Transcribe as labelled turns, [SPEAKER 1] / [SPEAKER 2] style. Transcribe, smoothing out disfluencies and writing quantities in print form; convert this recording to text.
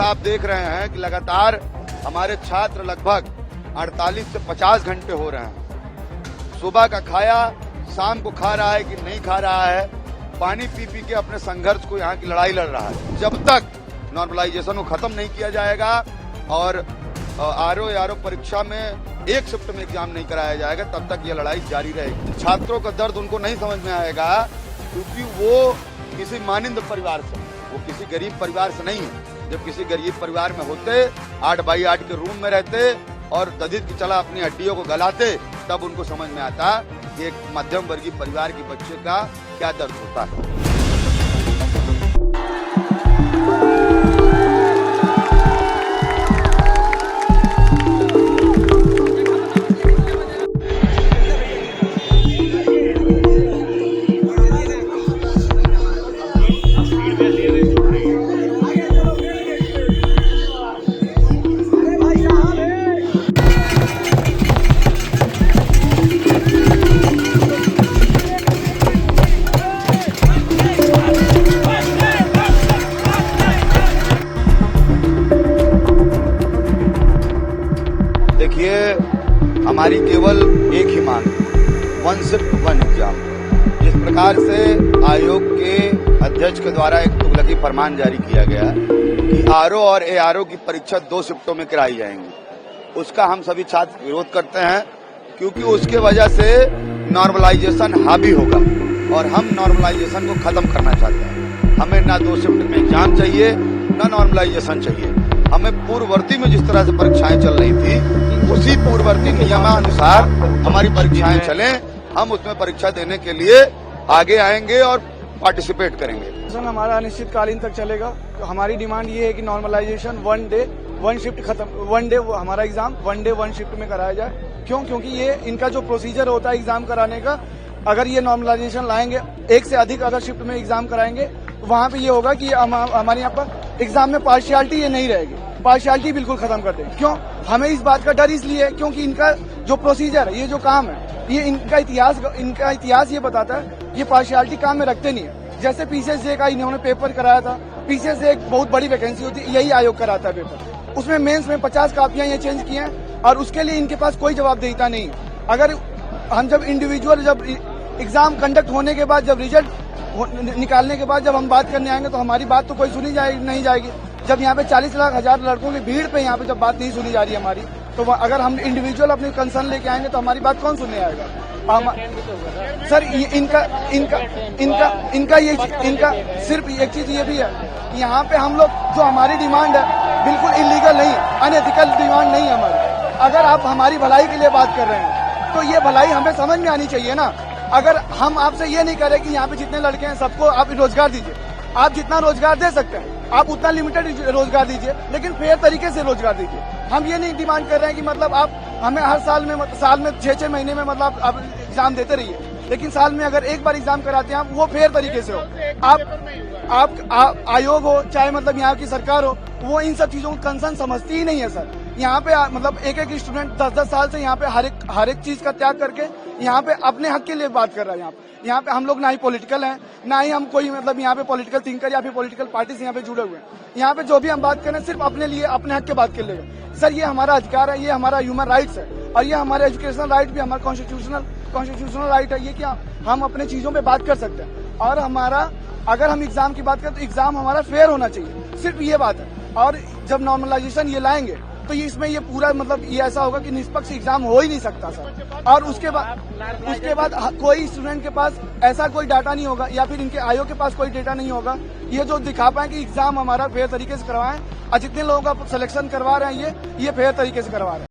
[SPEAKER 1] आप देख रहे हैं कि लगातार हमारे छात्र लगभग 48 से 50 घंटे हो रहे हैं। सुबह का खाया शाम को खा रहा है कि नहीं खा रहा है, पानी पी पी के अपने संघर्ष को यहाँ की लड़ाई लड़ रहा है। जब तक नॉर्मलाइजेशन को खत्म नहीं किया जाएगा और आरओ परीक्षा में एक शिफ्ट में एग्जाम नहीं कराया जाएगा, तब तक ये लड़ाई जारी रहेगी। छात्रों का दर्द उनको नहीं समझ में आएगा, क्योंकि वो किसी मानिंद परिवार से, वो किसी गरीब परिवार से नहीं है। जब किसी गरीब परिवार में होते, 8x8 के रूम में रहते और दधित की चला अपनी हड्डियों को गलाते, तब उनको समझ में आता कि एक मध्यम वर्गीय परिवार के बच्चे का क्या दर्द होता है। देखिए, हमारी केवल एक ही मांग, वन शिफ्ट वन एग्जाम। जिस प्रकार से आयोग के अध्यक्ष के द्वारा एक तुगलकी फरमान जारी किया गया कि आरओ और एआरओ की परीक्षा 2 शिफ्टों में कराई जाएंगी, उसका हम सभी छात्र विरोध करते हैं, क्योंकि उसके वजह से नॉर्मलाइजेशन हावी होगा और हम नॉर्मलाइजेशन को खत्म करना चाहते हैं। हमें ना 2 शिफ्ट में एग्जाम चाहिए, ना नॉर्मलाइजेशन चाहिए। हमें पूर्ववर्ती में जिस तरह से परीक्षाएं चल रही थी, उसी पूर्ववर्ती नियमानुसार हमारी परीक्षाएं चलें। हम उसमें परीक्षा देने के लिए आगे आएंगे और पार्टिसिपेट करेंगे।
[SPEAKER 2] हमारा अनिश्चितकालीन तक चलेगा। तो हमारी डिमांड ये है कि नॉर्मलाइजेशन 1 डे 1 शिफ्ट खत्म, 1 डे हमारा एग्जाम 1 डे 1 शिफ्ट में कराया जाए। क्योंकि ये इनका जो प्रोसीजर होता है एग्जाम कराने का, अगर ये नॉर्मलाइजेशन लाएंगे, एक से अधिक अगर शिफ्ट में एग्जाम कराएंगे, वहाँ पे ये होगा कि हमारे यहाँ पर एग्जाम में पार्शियलिटी ये नहीं रहेगी। पार्शियलिटी बिल्कुल खत्म कर दें। क्यों? हमें इस बात का डर इसलिए है क्योंकि इनका जो प्रोसीजर है, ये जो काम है, ये इनका इतिहास ये बताता है, ये पार्शियलिटी काम में रखते नहीं है। जैसे पीसीएसजे का इन्होंने पेपर कराया था, पीसीएसजे एक बहुत बड़ी वैकेंसी होती है, यही आयोग कराता है पेपर। उसमें मेंस में 50 कापियां ये चेंज की हैं और उसके लिए इनके पास कोई जवाबदेहिता नहीं है। अगर हम जब इंडिविजुअल जब एग्जाम कंडक्ट होने के बाद, जब रिजल्ट निकालने के बाद जब हम बात करने आएंगे, तो हमारी बात तो कोई सुनी नहीं जाएगी। जब यहाँ पे 40 लाख हजार लड़कों की भीड़ पे यहाँ पे जब बात नहीं सुनी जा रही है हमारी, तो अगर हम इंडिविजुअल अपनी कंसर्न लेके आएंगे तो हमारी बात कौन सुनने आएगा? सर इनका सिर्फ एक चीज ये भी है कि यहाँ पे हम लोग जो हमारी डिमांड है बिल्कुल इलीगल नहीं, अनएथिकल डिमांड नहीं है हमारी। अगर आप हमारी भलाई के लिए बात कर रहे हैं तो ये भलाई हमें समझ में आनी चाहिए ना। अगर हम आपसे ये नहीं करें कि यहाँ पे जितने लड़के हैं सबको आप रोजगार दीजिए, आप जितना रोजगार दे सकते हैं आप उतना लिमिटेड रोजगार दीजिए, लेकिन फेयर तरीके से रोजगार दीजिए। हम ये नहीं डिमांड कर रहे हैं कि मतलब आप हमें हर साल में 6-6 महीने में मतलब आप एग्जाम देते रहिए, लेकिन साल में अगर एक बार एग्जाम कराते हैं आप, वो फेयर तरीके से हो। आप आयोग हो चाहे मतलब यहाँ की सरकार हो, वो इन सब चीजों को कंसर्न समझती ही नहीं है सर। यहाँ पे मतलब एक स्टूडेंट 10-10 साल से यहाँ पे हर एक चीज का त्याग करके यहाँ पे अपने हक के लिए बात कर रहा है। यहाँ पे हम लोग ना ही पॉलिटिकल हैं, ना ही हम कोई मतलब यहाँ पे पॉलिटिकल थिंकर या फिर पॉलिटिकल पार्टी से यहाँ पे जुड़े हुए हैं। यहाँ पे जो भी हम बात करें सिर्फ अपने लिए, अपने हक के बात के लिए। सर ये हमारा अधिकार है, ये हमारा ह्यूमन राइट्स है और ये हमारे एजुकेशनल राइट भी, हमारा कॉन्स्टिट्यूशनल राइट है ये कि हम अपने चीजों पे बात कर सकते हैं। और हमारा अगर हम एग्जाम की बात करें तो एग्जाम हमारा फेयर होना चाहिए, सिर्फ ये बात है। और जब नॉर्मलाइजेशन ये लाएंगे तो इसमें ये पूरा मतलब ये ऐसा होगा कि निष्पक्ष एग्जाम हो ही नहीं सकता सर। और उसके बाद कोई स्टूडेंट के पास ऐसा कोई डाटा नहीं होगा या फिर इनके आयोग के पास कोई डेटा नहीं होगा ये जो दिखा पाए कि एग्जाम हमारा फेयर तरीके से करवाएं, और जितने लोगों का सिलेक्शन करवा रहे हैं ये फेयर तरीके से करवा रहे हैं।